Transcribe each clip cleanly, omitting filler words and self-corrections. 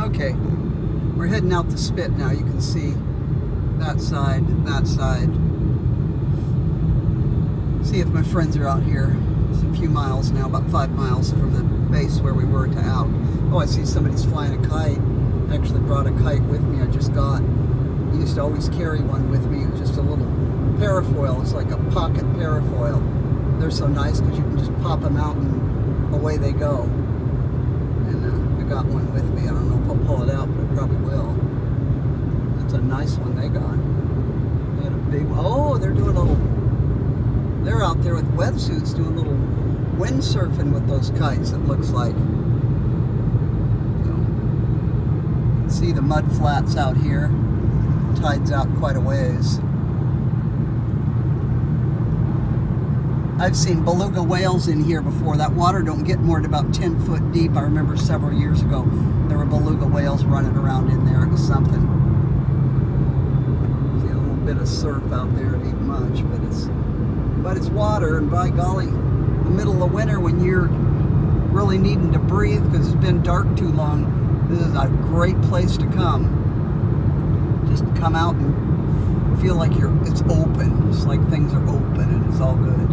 Okay, we're heading out the spit now. You can see that side, that side. See if my friends are out here. It's a few miles now, about 5 miles from the base where we were to out. Oh, I see somebody's flying a kite. I actually brought a kite with me I just got. I used to always carry one with me. It was just a little parafoil. It's like a pocket parafoil. They're so nice because you can just pop them out and away they go. And I got one with me. I don't know if I'll pull it out, but I probably will. That's a nice one they got. They had a big one. Oh, they're doing a little... They're out there with wetsuits doing a little windsurfing with those kites, it looks like. See the mud flats out here. Tide's out quite a ways. I've seen beluga whales in here before. That water don't get more than about 10 foot deep. I remember several years ago there were beluga whales running around in there. It was something. See a little bit of surf out there. It ain't much, but it's water, and by golly, the middle of winter when you're really needing to breathe because it's been dark too long, this is a great place to come. Just come out and feel like it's open. It's like things are open and it's all good.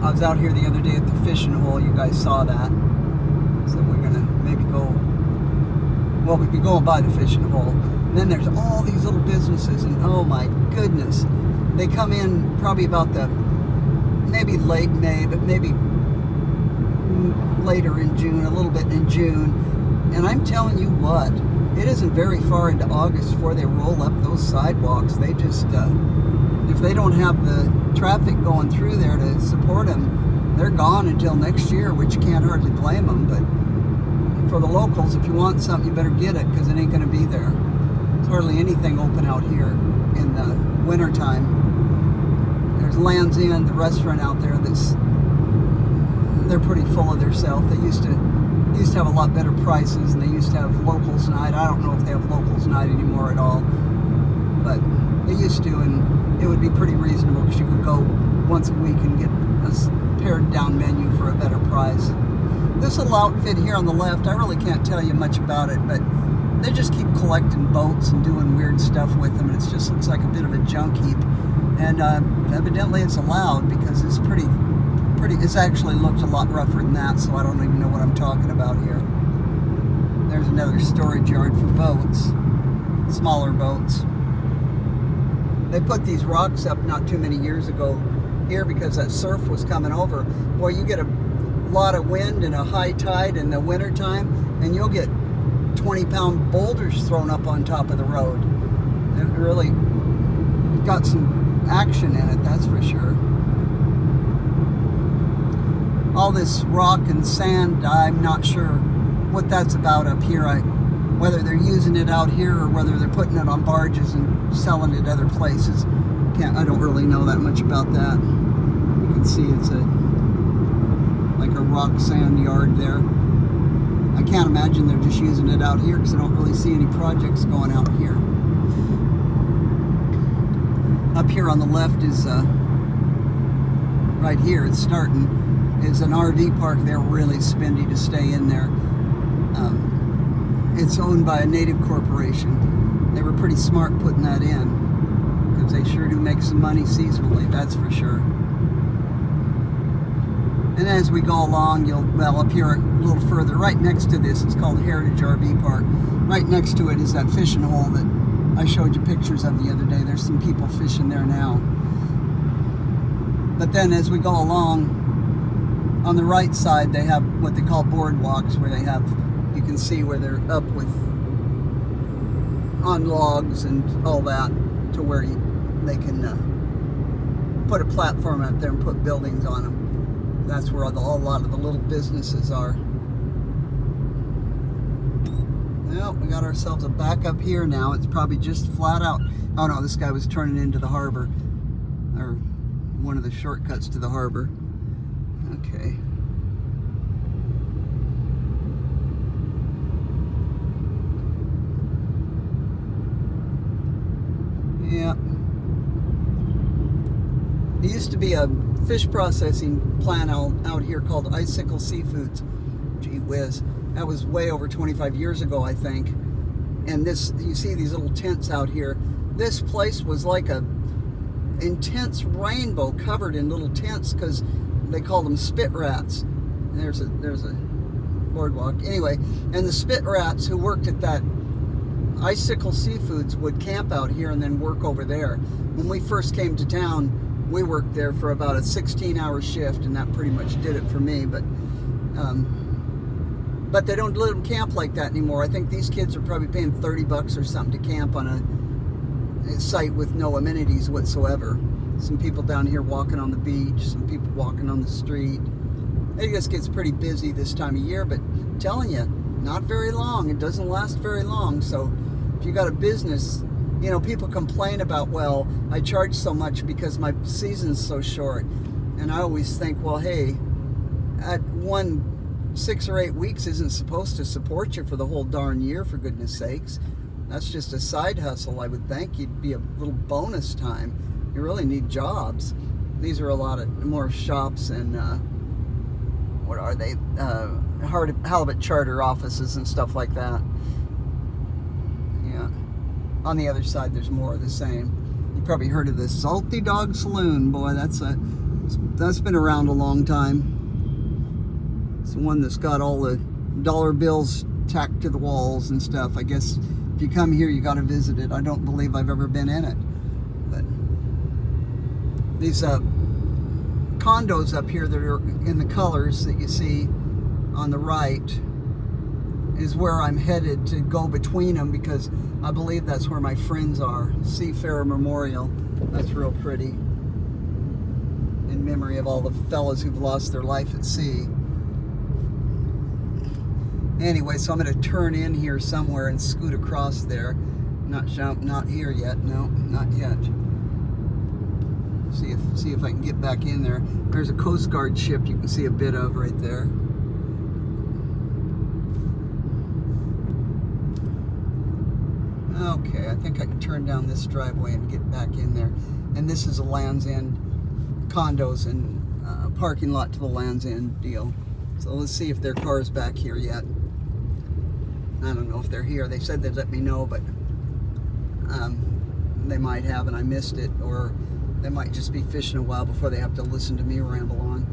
I was out here the other day at the fishing hole. You guys saw that. So we're gonna maybe go, well, we'd be going by the fishing hole. And then there's all these little businesses, and oh my goodness. They come in probably about maybe late May, but maybe later in June, a little bit in June. And I'm telling you what, it isn't very far into August before they roll up those sidewalks. They just, if they don't have the traffic going through there to support them, they're gone until next year, which you can't hardly blame them. But for the locals, if you want something, you better get it because it ain't going to be there. There's hardly anything open out here in the wintertime. There's Land's End, the restaurant out there they're pretty full of themselves. They used to have a lot better prices, and they used to have locals night. I don't know if they have locals night anymore at all, but they used to, and it would be pretty reasonable because you could go once a week and get a pared down menu for a better price. This little outfit here on the left, I really can't tell you much about it, but they just keep collecting boats and doing weird stuff with them, and it just looks like a bit of a junk heap. And evidently it's allowed because it's it's actually looked a lot rougher than that, so I don't even know what I'm talking about here. There's another storage yard for boats, smaller boats. They put these rocks up not too many years ago here because that surf was coming over. Boy, you get a lot of wind and a high tide in the wintertime, and you'll get 20-pound boulders thrown up on top of the road. It really got some action in it, that's for sure. All this rock and sand, I'm not sure what that's about up here. Whether they're using it out here or whether they're putting it on barges and selling it other places. I don't really know that much about that. You can see it's like a rock sand yard there. I can't imagine they're just using it out here because I don't really see any projects going out here. Up here on the left is, right here, it's starting, is an RV park. They're really spendy to stay in there. It's owned by a native corporation. They were pretty smart putting that in because they sure do make some money seasonally, that's for sure. And as we go along, up here a little further, right next to this, it's called Heritage RV Park. Right next to it is that fishing hole that I showed you pictures of the other day. There's some people fishing there now. But then as we go along, on the right side, they have what they call boardwalks, where they have, you can see where they're up with, on logs and all that, to where they can put a platform up there and put buildings on them. That's where a lot of the little businesses are. Well, we got ourselves a back up here now. It's probably just flat out. Oh no, this guy was turning into the harbor, or one of the shortcuts to the harbor. Okay. Yeah. There used to be a fish processing plant out here called Icicle Seafoods. Gee whiz. That was way over 25 years ago, I think. And this, you see these little tents out here. This place was like a intense rainbow covered in little tents because they called them spit rats. There's a boardwalk. Anyway, and the spit rats who worked at that Icicle Seafoods would camp out here and then work over there. When we first came to town, we worked there for about a 16-hour shift, and that pretty much did it for me. But they don't let them camp like that anymore. I think these kids are probably paying $30 or something to camp on a site with no amenities whatsoever. Some people down here walking on the beach, some people walking on the street. It just gets pretty busy this time of year, but I'm telling you, not very long. It doesn't last very long. So if you got a business, you know, people complain about, well, I charge so much because my season's so short. And I always think, well, hey, at 6 or 8 weeks isn't supposed to support you for the whole darn year, for goodness sakes. That's just a side hustle, I would think. You'd be a little bonus time. You really need jobs. These are a lot of more shops and what are they? Halibut charter offices and stuff like that. Yeah. On the other side, there's more of the same. You probably heard of the Salty Dog Saloon. Boy, that's been around a long time. It's the one that's got all the dollar bills tacked to the walls and stuff. I guess if you come here, you got to visit it. I don't believe I've ever been in it. But these condos up here that are in the colors that you see on the right is where I'm headed to go between them, because I believe that's where my friends are. Seafarer Memorial. That's real pretty. In memory of all the fellas who've lost their life at sea. Anyway, so I'm going to turn in here somewhere and scoot across there. Not here yet. No, not yet. See if I can get back in there. There's a Coast Guard ship you can see a bit of right there. Okay, I think I can turn down this driveway and get back in there. And this is a Land's End condos and parking lot to the Land's End deal. So let's see if their car's back here yet. I don't know if they're here. They said they'd let me know, but they might have and I missed it, or they might just be fishing a while before they have to listen to me ramble on.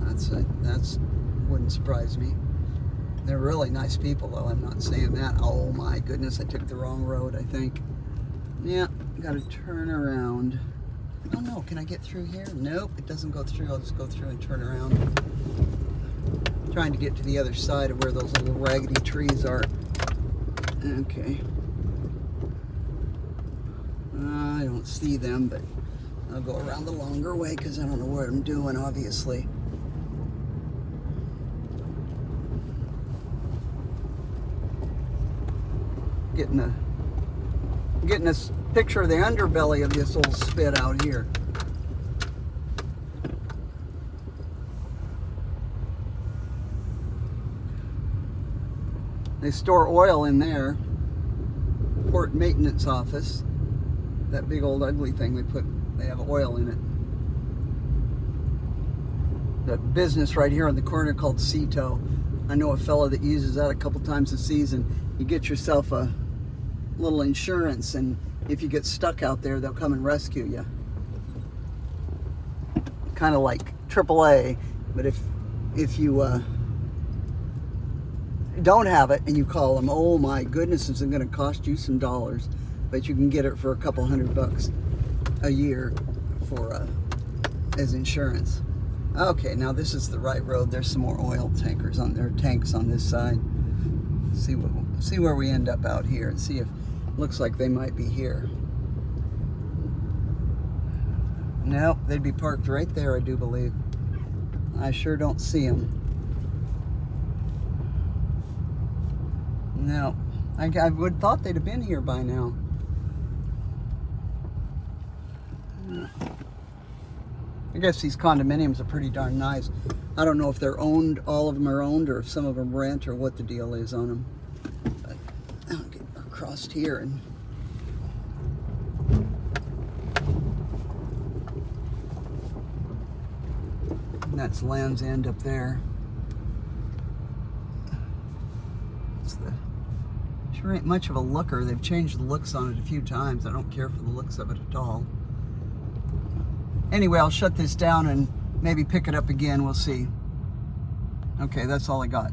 That's wouldn't surprise me. They're really nice people, though. I'm not saying that. Oh my goodness, I took the wrong road, I think. Yeah, got to turn around. Oh no, can I get through here? Nope, it doesn't go through. I'll just go through and turn around. Trying to get to the other side of where those little raggedy trees are. Okay. I don't see them, but I'll go around the longer way because I don't know what I'm doing, obviously. Getting a picture of the underbelly of this old spit out here. They store oil in there. Port maintenance office. That big old ugly thing they have oil in it. That business right here on the corner called Cito. I know a fella that uses that a couple times a season. You get yourself a little insurance, and if you get stuck out there, they'll come and rescue you. Kind of like AAA, but if you don't have it and you call them, oh my goodness, it's going to cost you some dollars, but you can get it for a couple $100 a year for as insurance. Okay, now this is the right road. There's some more oil tankers on there, tanks on this side. See where we end up out here and see if looks like they might be here. Nope, they'd be parked right there, I do believe. I sure don't see them. No, I would have thought they'd have been here by now. I guess these condominiums are pretty darn nice. I don't know if they're owned, all of them are owned, or if some of them rent, or what the deal is on them. But I'll get across here and that's Land's End up there. Sure ain't much of a looker. They've changed the looks on it a few times. I don't care for the looks of it at all. Anyway, I'll shut this down and maybe pick it up again. We'll see. Okay, that's all I got.